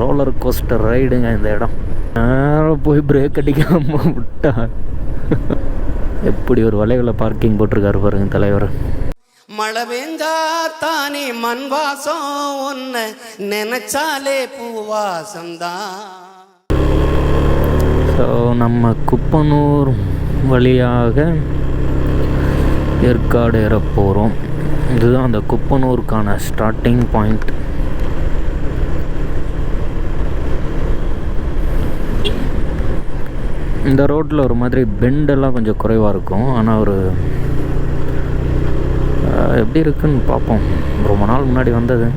Roller coaster ரைடுங்க இந்த இடம். நேரம் போய் பிரேக் அடிக்காமல் விட்டா எப்படி ஒரு வளைவில் பார்க்கிங் போட்டிருக்காரு பாருங்க தலைவர். மழை பெஞ்சா தானே மண் வாசம், ஒன்ன நினைச்சாலே பூவாசம்தான். ஸோ நம்ம குப்பனூர் வழியாக ஏற்காடு ஏற போகிறோம். இதுதான் அந்த குப்பனூருக்கான ஸ்டார்டிங் பாயிண்ட். இந்த ரோட்டில் ஒரு மாதிரி பெண்டெல்லாம் கொஞ்சம் குறைவாக இருக்கும். ஆனால் ஒரு எப்படி இருக்குன்னு பார்ப்போம். ரொம்ப நாள் முன்னாடி வந்தது.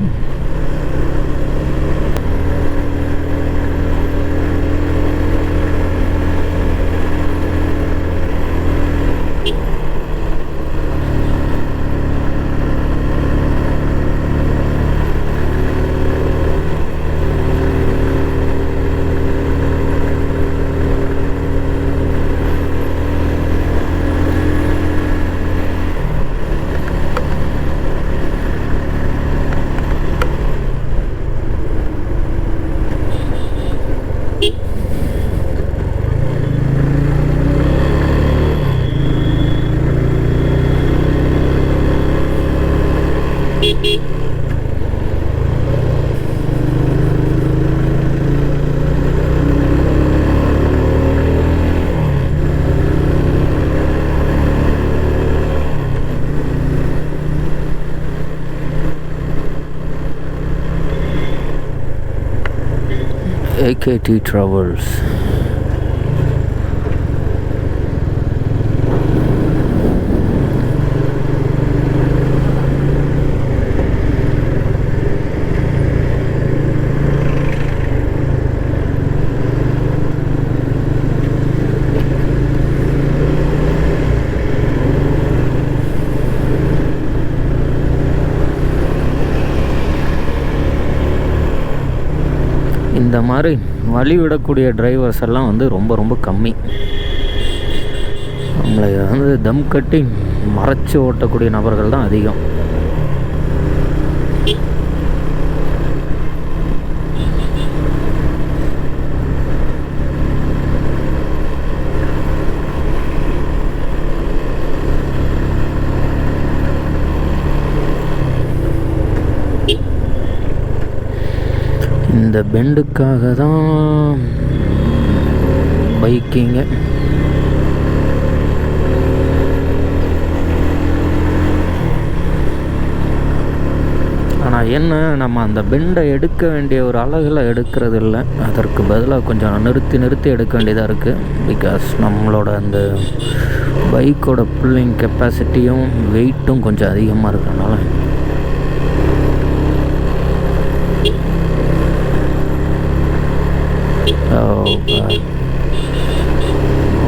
AKT Travels. இந்த மாதிரி வழி விடக்கூடிய டிரைவர்ஸ் எல்லாம் வந்து ரொம்ப ரொம்ப கம்மி. நம்மளை வந்து தம் கட்டி மறைச்சி ஓட்டக்கூடிய நபர்கள் தான் அதிகம். இந்த பெண்டுக்காக தான் பைக்கிங்க. ஆனால் என்ன, நம்ம அந்த பெண்டை எடுக்க வேண்டிய ஒரு அழகில் எடுக்கிறது இல்லை. அதற்கு பதிலாக கொஞ்சம் நிறுத்தி நிறுத்தி எடுக்க வேண்டியதாக இருக்குது. பிகாஸ் நம்மளோட அந்த பைக்கோட புல்லிங் கெப்பாசிட்டியும் வெயிட்டும் கொஞ்சம் அதிகமாக இருக்கிறதுனால. Oh God,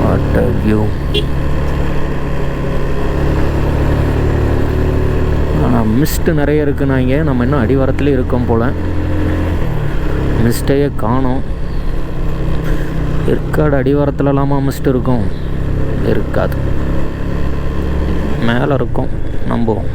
what a view. ஆனால் மிஸ்ட்டு நிறைய இருக்குன்னாங்க. நம்ம இன்னும் அடிவாரத்துலேயே இருக்கோம் போல். மிஸ்ட்டையே காணோம். ஏற்காடு அடிவாரத்துலலாமா மிஸ்ட் இருக்கும்? இருக்காது, மேலே இருக்கும். நம்புவோம்.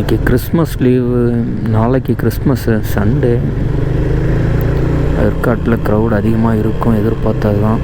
இன்றைக்கி கிறிஸ்மஸ் லீவு, நாளைக்கு கிறிஸ்மஸ்ஸு சண்டே. ஏற்காட்டில் க்ரௌட் அதிகமாக இருக்கும், எதிர்பார்த்தது தான்.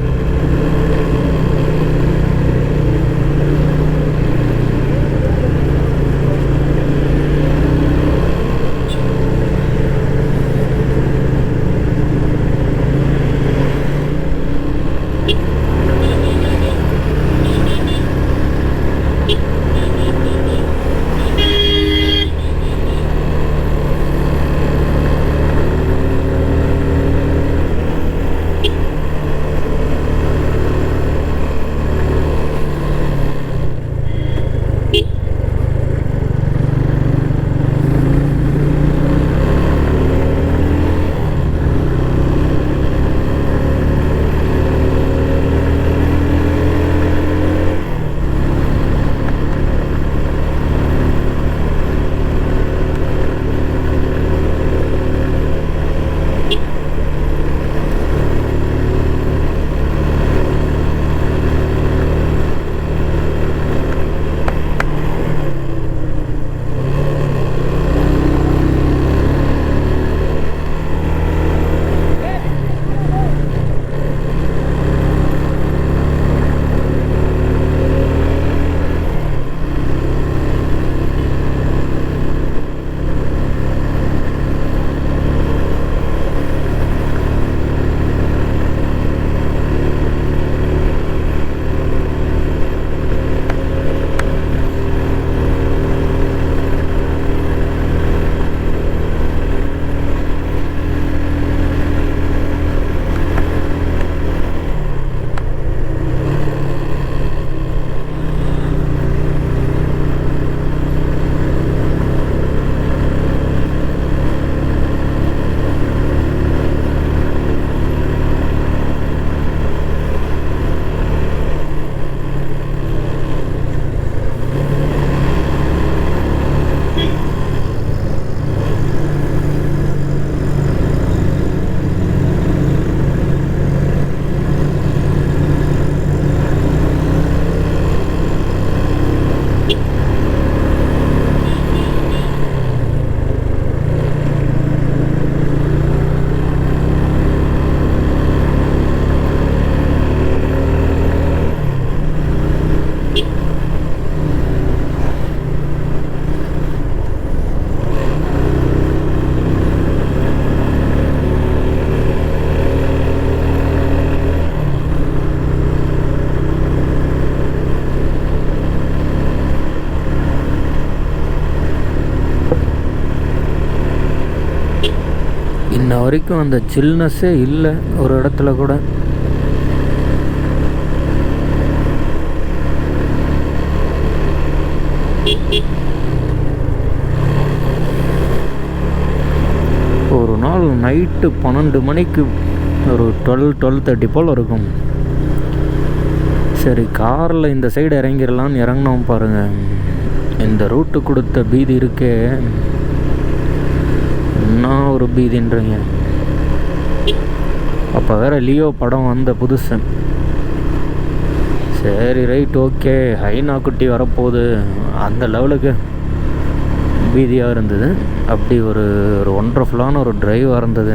இன்ன வரைக்கும் அந்த சில்னஸ்ஸே இல்லை ஒரு இடத்துல கூட. ஒரு நாள் நைட்டு 12 மணிக்கு ஒரு 12:30 போல் இருக்கும். சரி காரில் இந்த சைடு இறங்கிடலான்னு இறங்கினோம் பாருங்கள். இந்த ரூட்டு கொடுத்த பீதி இருக்கே, என்ன ஒரு பீதின்றீங்க. அப்போ வேறு லியோ படம் வந்த புதுசு. சரி ரைட் ஓகே, ஹைனா குட்டி வரப்போகுது, அந்த லெவலுக்கு பீதியாக இருந்தது. அப்படி ஒரு ஒண்டர்ஃபுல்லான ஒரு டிரைவாக இருந்தது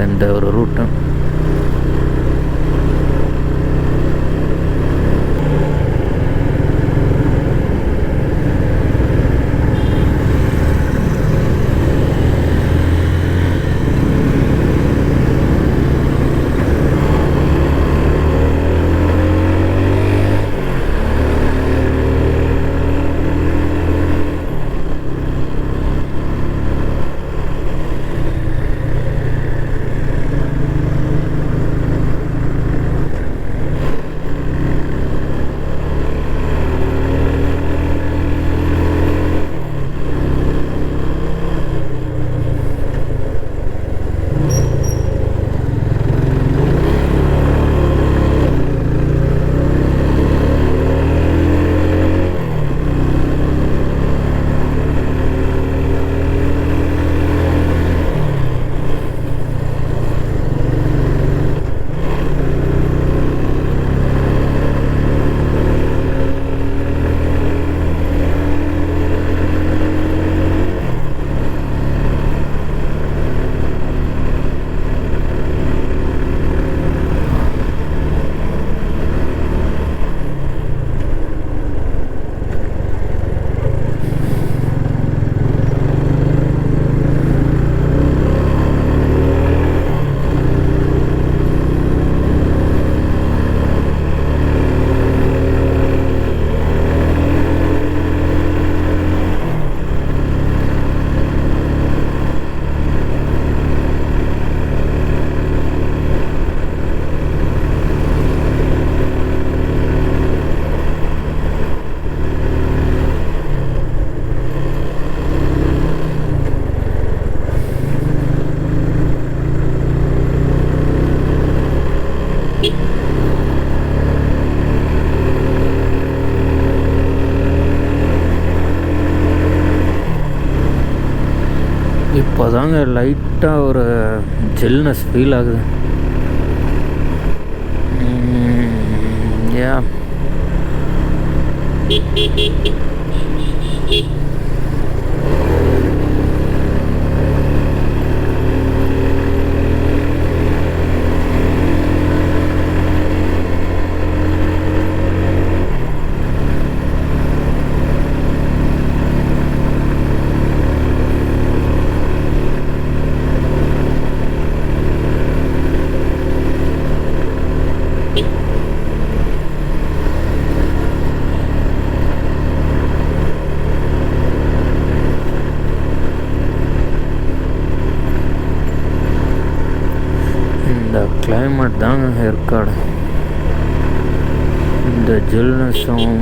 இந்த ஒரு ரூட்டு. தாங்க லைட்டாக ஒரு ஜில்னஸ் ஃபீல் ஆகுது. யா கிளைமேட் தாங்க ஏற்காடு. இந்த ஜில்னஸும்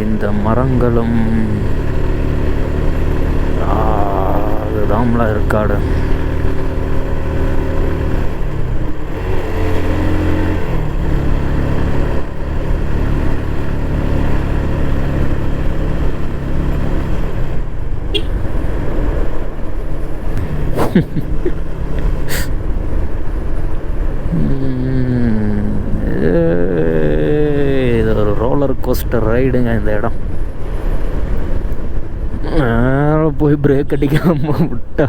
இந்த மரங்களும் அதுதான்ல ஏற்காடு. இது ஒரு ரோலர் கோஸ்டர் ரைடுங்க இந்த இடம். போய் பிரேக் அடிக்காம விட்டா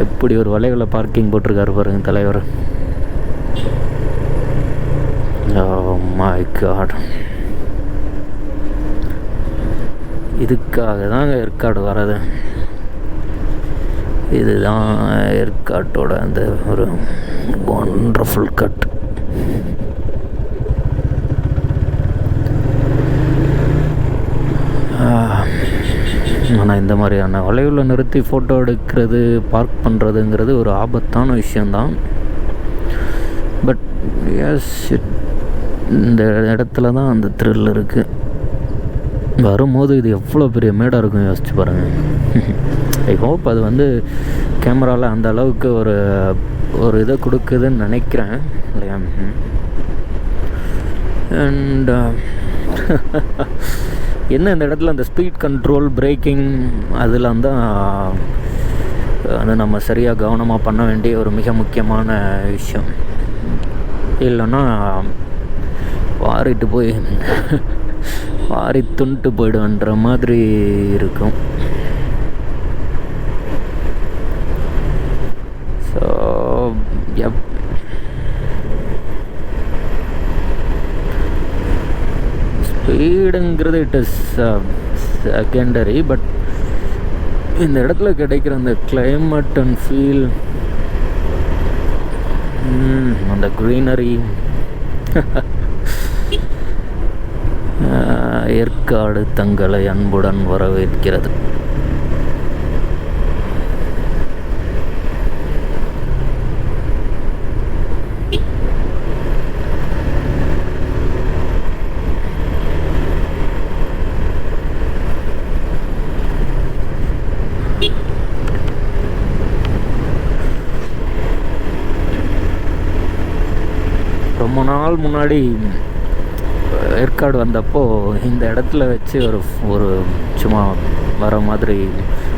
எப்படி ஒரு வலைகளை பார்க்கிங் போட்டிருக்காரு பாருங்க தலைவர். Oh my God. இதுக்காக தாங்க ஏற்காடு வர்றது. இதுதான் ஏற்காட்டோட அந்த ஒரு ஒண்டர்ஃபுல் கட். ஆனால் இந்த மாதிரியான வளைவில் நிறுத்தி ஃபோட்டோ எடுக்கிறது, பார்க் பண்ணுறதுங்கிறது ஒரு ஆபத்தான விஷயந்தான். பட் எஸ், இந்த இடத்துல தான் அந்த த்ரில் இருக்குது. வரும்போது இது எவ்வளோ பெரிய மேடாக இருக்கும் யோசிச்சு பாருங்கள். ஐ ஹோப் அது வந்து கேமராவில் அந்த அளவுக்கு ஒரு இதை கொடுக்குதுன்னு நினைக்கிறேன் இல்லையா. அண்ட் என்ன இந்த இடத்துல அந்த ஸ்பீட் கண்ட்ரோல், பிரேக்கிங் அதெல்லாம் தான் அது நம்ம சரியாக கவனமாக பண்ண வேண்டிய ஒரு மிக முக்கியமான விஷயம். இல்லைன்னா வாரிட்டு போய் வாரி துண்டு போய்டுன்ற மாதிரி இருக்கும். ஸோ ஸ்பீடுங்கிறது இட் இஸ் செகண்டரி. பட் இந்த இடத்துல கிடைக்கிற அந்த கிளைமேட் அண்ட் ஃபீல், அந்த க்ரீனரி, ஏற்காடு தங்களை அன்புடன் வரவேற்கிறது. ரொம்ப நாள் முன்னாடி ஏற்காடு வந்தப்போ இந்த இடத்துல வச்சு ஒரு சும்மா வர மாதிரி,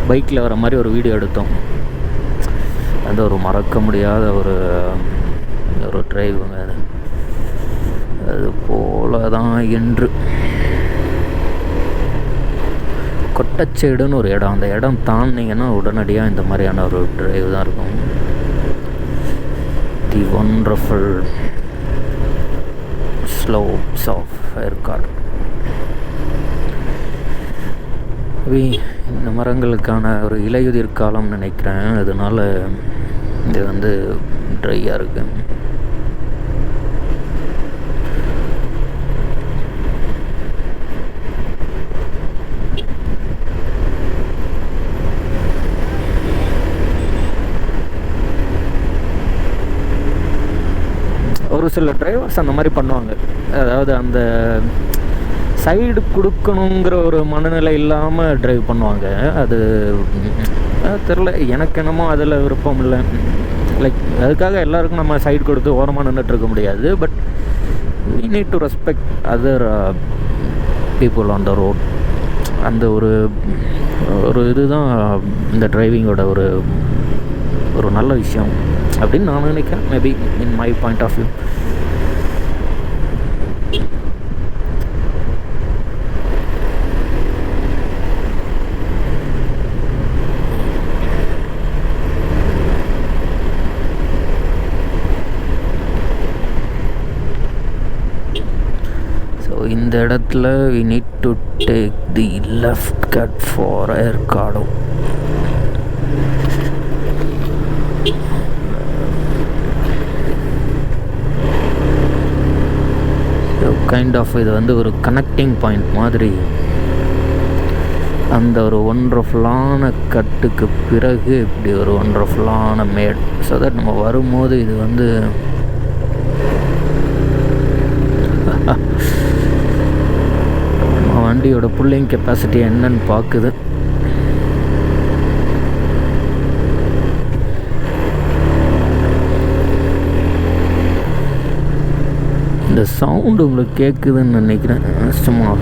பைக்கில் வர மாதிரி ஒரு வீடியோ எடுத்தோம். அது ஒரு மறக்க முடியாத ஒரு டிரைவுங்க. அது போல தான் என்று கொட்டச்சேடுன்னு ஒரு இடம். அந்த இடம் தாண்டிங்கன்னா உடனடியாக இந்த மாதிரியான ஒரு டிரைவ் தான் இருக்கும். தி ஒண்டர்ஃபுல் slopes of ஏற்காடு. இந்த மரங்களுக்கான ஒரு இலையுதிர் காலம் நினைக்கிறேன். அதனால இது வந்து ட்ரையாக இருக்கு. ஒரு சில டிரைவர்ஸ் அந்த மாதிரி பண்ணுவாங்க. அதாவது அந்த சைடு கொடுக்கணுங்கிற ஒரு மனநிலை இல்லாமல் டிரைவ் பண்ணுவாங்க. அது தெரில, எனக்கு என்னமோ அதில் விருப்பம் இல்லை. லைக் அதுக்காக எல்லாருக்கும் நம்ம சைடு கொடுத்து ஓரமாக நின்றுட்டு இருக்க முடியாது. But we need to respect other people on the road. அந்த ஒரு ஒரு இதுதான் இந்த டிரைவிங்கோட ஒரு ஒரு நல்ல விஷயம் அப்படின்னு நான் நினைக்கிறேன். Maybe in my point of view. இந்த இடத்துல we need to take the left cut for Erkado. So kind of இது வந்து ஒரு கனெக்டிங் பாயிண்ட் மாதிரி. அந்த ஒரு ஒண்டர்ஃபுல்லான கட்டுக்கு பிறகு இப்படி ஒரு ஒண்டர்ஃபுல்லான மேட். ஸோ தட் நம்ம வரும்போது இது வந்து வண்டியோட புல்லிங் கெப்பாசிட்டி என்னன்னு பார்க்குது. இந்த சவுண்டு உங்களுக்கு கேட்குதுன்னு நினைக்கிறேன். சும்மா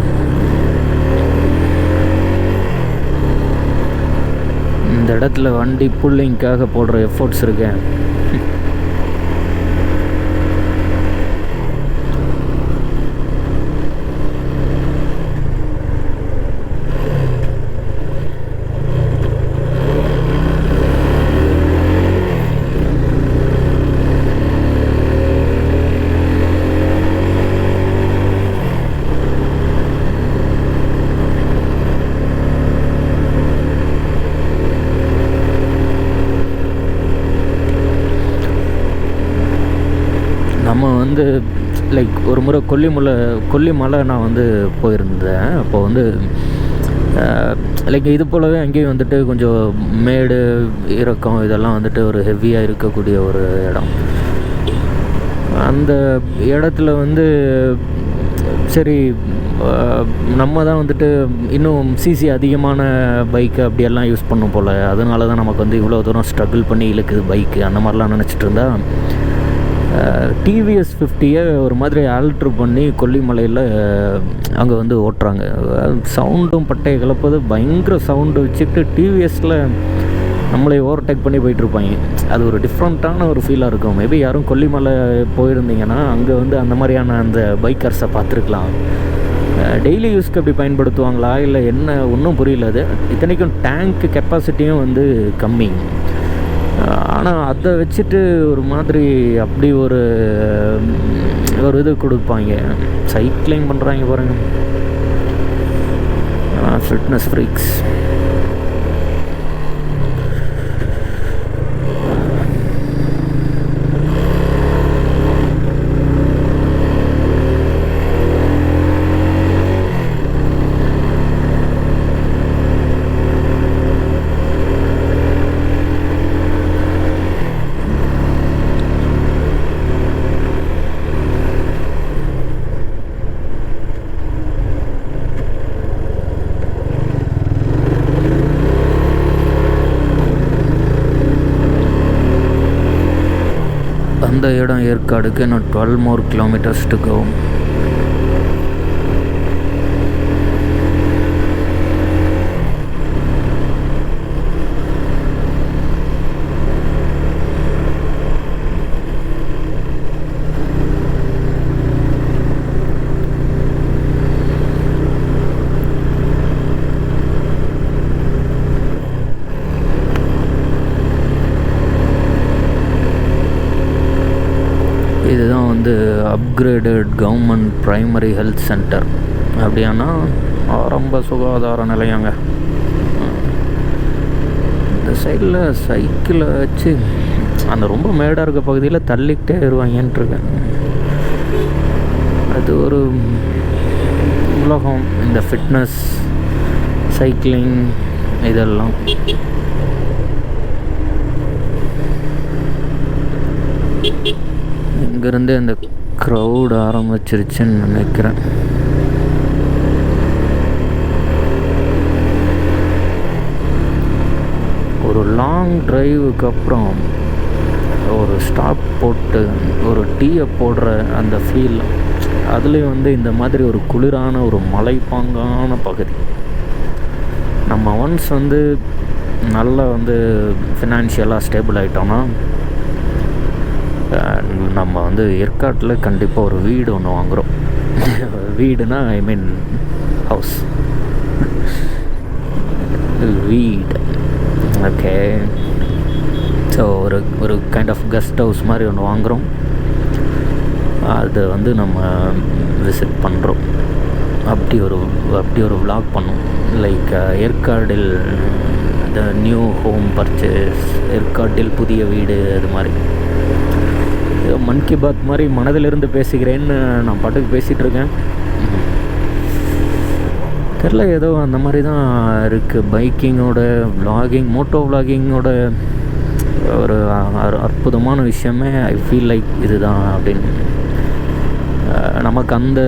இந்த இடத்துல வண்டி புல்லிங்காக போடுற எஃபோர்ட்ஸ் இருக்கேன். நம்ம வந்து லைக் ஒரு முறை கொல்லிமலை நான் வந்து போயிருந்தேன். அப்போ வந்து லைக் இது போலவே அங்கேயும் வந்துட்டு கொஞ்சம் மேடு இறக்கம் இதெல்லாம் வந்துட்டு ஒரு ஹெவியாக இருக்கக்கூடிய ஒரு இடம். அந்த இடத்துல வந்து சரி நம்ம தான் வந்துட்டு இன்னும் சிசி அதிகமான பைக்கு அப்படியெல்லாம் யூஸ் பண்ணும் போல், அதனால தான் நமக்கு வந்து இவ்வளோ தூரம் ஸ்ட்ரகிள் பண்ணி இழுக்குது பைக்கு அந்த மாதிரிலாம் நினச்சிட்டு இருந்தா டிவிஎஸ் 50 ஒரு மாதிரி ஆல்ட்ரு பண்ணி கொல்லிமலையில் அங்கே வந்து ஓட்டுறாங்க. சவுண்டும் பட்டையை கலப்பது பயங்கர சவுண்டு வச்சுட்டு டிவிஎஸில் நம்மளை ஓவர்டேக் பண்ணி போயிட்டுருப்பாங்க. அது ஒரு டிஃப்ரெண்ட்டான ஒரு ஃபீலாக இருக்கும். மேபி யாரும் கொல்லிமலை போயிருந்தீங்கன்னா அங்கே வந்து அந்த மாதிரியான அந்த பைக்கர்ஸை பார்த்துருக்கலாம். டெய்லி யூஸ்க்கு அப்படி பயன்படுத்துவாங்களா இல்லை என்ன ஒன்றும் புரியல. அது இத்தனைக்கும் டேங்க் கெப்பாசிட்டியும் வந்து கம்மி. ஆனால் அதை வச்சுட்டு ஒரு மாதிரி அப்படி ஒரு இது கொடுப்பாங்க. சைக்கிளிங் பண்ணுறாங்க பாருங்கள், ஃபிட்னஸ் ஃப்ரீக்ஸ். அந்த இடம் ஏற்காடுக்கு இன்னும் 12 more kilometers to go. இதுதான் வந்து upgraded government primary health centre. அப்படியானா ஆரம்ப சுகாதார நிலையங்க. இந்த சைடில் சைக்கிளை வச்சு அந்த ரொம்ப மேடாக இருக்க பகுதியில் தள்ளிக்கிட்டே வருவாங்கன்ட்டுருக்கேன். அது ஒரு உலகம், இந்த ஃபிட்னஸ் சைக்கிளிங் இதெல்லாம். இங்கேருந்து அந்த க்ரௌட் ஆரம்பிச்சிருச்சுன்னு நினைக்கிறேன். ஒரு லாங் டிரைவுக்கு அப்புறம் ஒரு ஸ்டாப் போட்டு ஒரு டீயை போடுற அந்த ஃபீல், அதுலேயும் வந்து இந்த மாதிரி ஒரு குளிரான ஒரு மலைப்பாங்கான பகுதி நம்ம ஒன்ஸ் வந்து நல்லா வந்து ஃபினான்ஷியலாக ஸ்டேபிள் ஆகிட்டோம்னா நம்ம வந்து ஏற்காட்டில் கண்டிப்பாக ஒரு வீடு ஒன்று வாங்குகிறோம். வீடுனா ஐ மீன் ஹவுஸ், வீடு. ஓகே, ஸோ ஒரு கைண்ட் ஆஃப் கெஸ்ட் ஹவுஸ் மாதிரி ஒன்று வாங்குகிறோம். அதை வந்து நம்ம விசிட் பண்ணுறோம். அப்படி ஒரு vlog பண்ணோம். லைக் ஏற்காடில் த நியூ ஹோம் பர்ச்சேஸ், ஏற்காட்டில் புதிய வீடு, அது மாதிரி. மன் கி பாத் மாதிரி மனதிலிருந்து பேசுகிறேன்னு நான் பாட்டுக்கு பேசிகிட்ருக்கேன். தெரில, ஏதோ அந்த மாதிரி தான் இருக்குது. பைக்கிங்கோட விலாகிங், மோட்டோ விலாகிங்கோட ஒரு அற்புதமான விஷயமே ஐ ஃபீல் லைக் இதுதான் அப்படின்னு. நமக்கு அந்த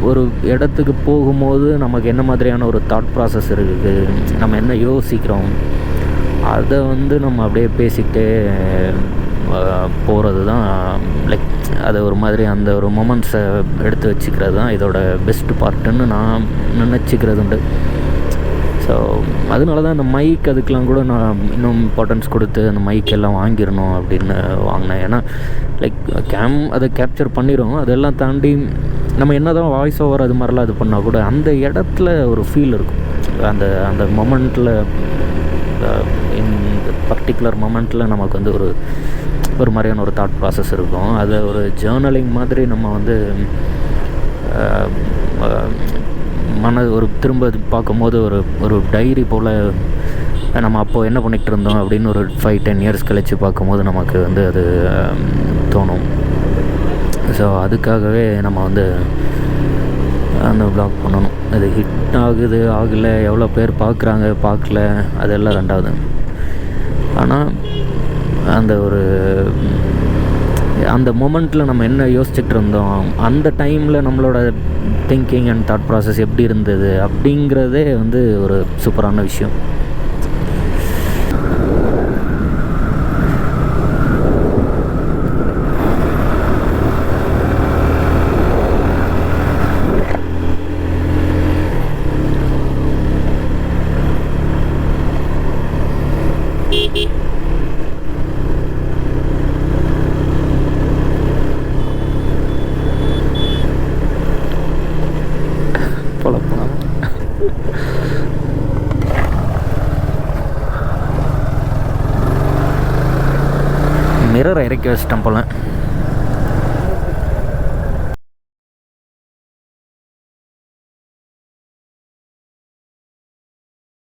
ஒரு இடத்துக்கு போகும்போது நமக்கு என்ன மாதிரியான ஒரு தாட் ப்ராசஸ் இருக்குது, நம்ம என்ன யோசிக்கிறோம், அதை வந்து நம்ம அப்படியே பேசிக்கிட்டே போகிறது தான். லைக் அது ஒரு மாதிரி அந்த ஒரு மொமெண்ட்ஸை எடுத்து வச்சுக்கிறது தான் இதோட பெஸ்ட் பார்ட்டுன்னு நான் நினச்சிக்கிறது உண்டு. ஸோ அதனால தான் அந்த மைக் அதுக்கெலாம் கூட நான் இன்னும் இம்பார்ட்டன்ஸ் கொடுத்து அந்த மைக் எல்லாம் வாங்கிடணும் அப்படின்னு வாங்கினேன். ஏன்னா லைக் அதை கேப்சர் பண்ணிடும். அதெல்லாம் தாண்டி நம்ம என்ன தான் வாய்ஸ் ஓவர் அது மாதிரிலாம் இது பண்ணால் கூட அந்த இடத்துல ஒரு ஃபீல் இருக்கும். அந்த மொமெண்ட்டில், இந்த பர்டிகுலர் மொமெண்ட்டில் நமக்கு வந்து ஒரு மாதிரியான ஒரு தாட் ப்ராசஸ் இருக்கும். அதை ஒரு ஜேர்னலிங் மாதிரி நம்ம வந்து திரும்ப பார்க்கும்போது ஒரு டைரி போல் நம்ம அப்போது என்ன பண்ணிகிட்டு இருந்தோம் அப்படின்னு ஒரு 5-10 இயர்ஸ் கழித்து பார்க்கும்போது நமக்கு வந்து அது தோணும். ஸோ அதுக்காகவே நம்ம வந்து அந்த வ்ளாக் பண்ணணும். அது ஹிட் ஆகுது ஆகலை, எவ்வளோ பேர் பார்க்குறாங்க பார்க்கல, அதெல்லாம் ரெண்டாவது. ஆனால் அந்த மொமெண்ட்டில் நம்ம என்ன யோசிச்சுட்டு இருந்தோம், அந்த டைமில் நம்மளோட திங்கிங் அண்ட் தாட் ப்ராசஸ் எப்படி இருந்தது அப்படிங்கிறதே வந்து ஒரு சூப்பரான விஷயம். மிரர் இறக்கி வச்சிட்டேன் போல.